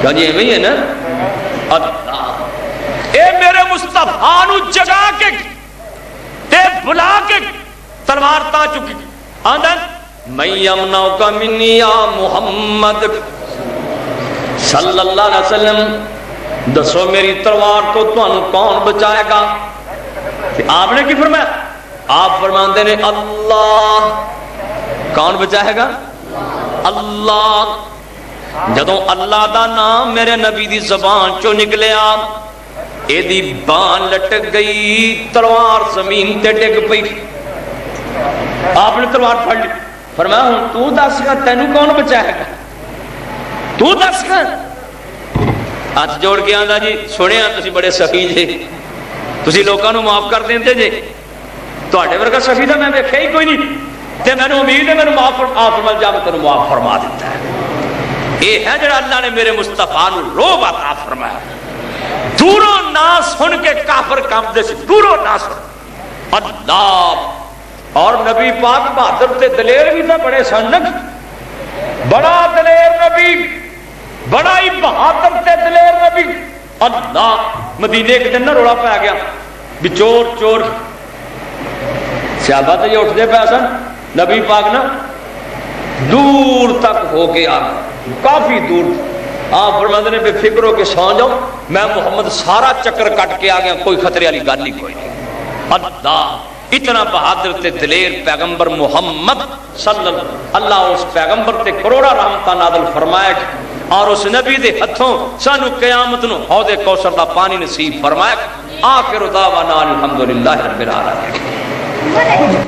کیوں جی ایویں ہی ہے نا اللہ اے میرے مصطفیٰ نو جگا کے تے بلا کے تلوار تا چکی آندن میں یمنعو کا منی یا محمد صلی اللہ علیہ وسلم دسو میری تلوار تو تانوں کون بچائے گا آپ نے کی فرمایا آپ فرماندے نے اللہ کون بچائے گا اللہ جدوں اللہ دا نام میرے نبی دی زبان چو نکلے آپ اے دی بان لٹک گئی تلوار زمین تے ڈگ پئی آپ نے تلوار پھڑ لی فرمایا ہوں تو دس گا تینوں کون بچائے گا تو دس گا ہاتھ جوڑ کے آندا جی سنیا تسی بڑے سخی جے تسی لوکاں نو معاف کر دیندے جے تواڈے ورگا سخی تے میں ویکھیا ہی کوئی نہیں تے مینوں امید ہے مینوں معاف فرما جا میں تینوں معاف فرما دیتا ہے یہ ہے جڑا اللہ نے میرے مصطفیٰ نو روب عطا فرمایا دوروں نہ سن کے کافر کام دے سے دوروں نہ سن اللہ اور نبی پاک بہادر تے دلیر بھی تھا بڑے سنک بڑا دلیر نبی بڑا ہی بہادر تے دلیر نبی اللہ مدینے کے دن نہ روڑا پہ آ گیا بھی چور چور صحابہ تو یہ اٹھتے پہ سن نبی پاک نا دور تک ہو کے آ کافی دور آپ فرماتے نے بے فکر ہو کے سو جاؤ میں محمد سارا چکر کٹ کے آ گیا کوئی خطرے والی گل نہیں کوئی نہیں اللہ اتنا بہادر تے دلیر پیغمبر محمد صلی اللہ اس پیغمبر تے کروڑا رحمتہ نازل فرمائے اور اس نبی دے ہتھوں سانو قیامت نو حوض کوثر دا پانی نصیب فرمائے آخر دعوانا الحمدللہ رب العالمین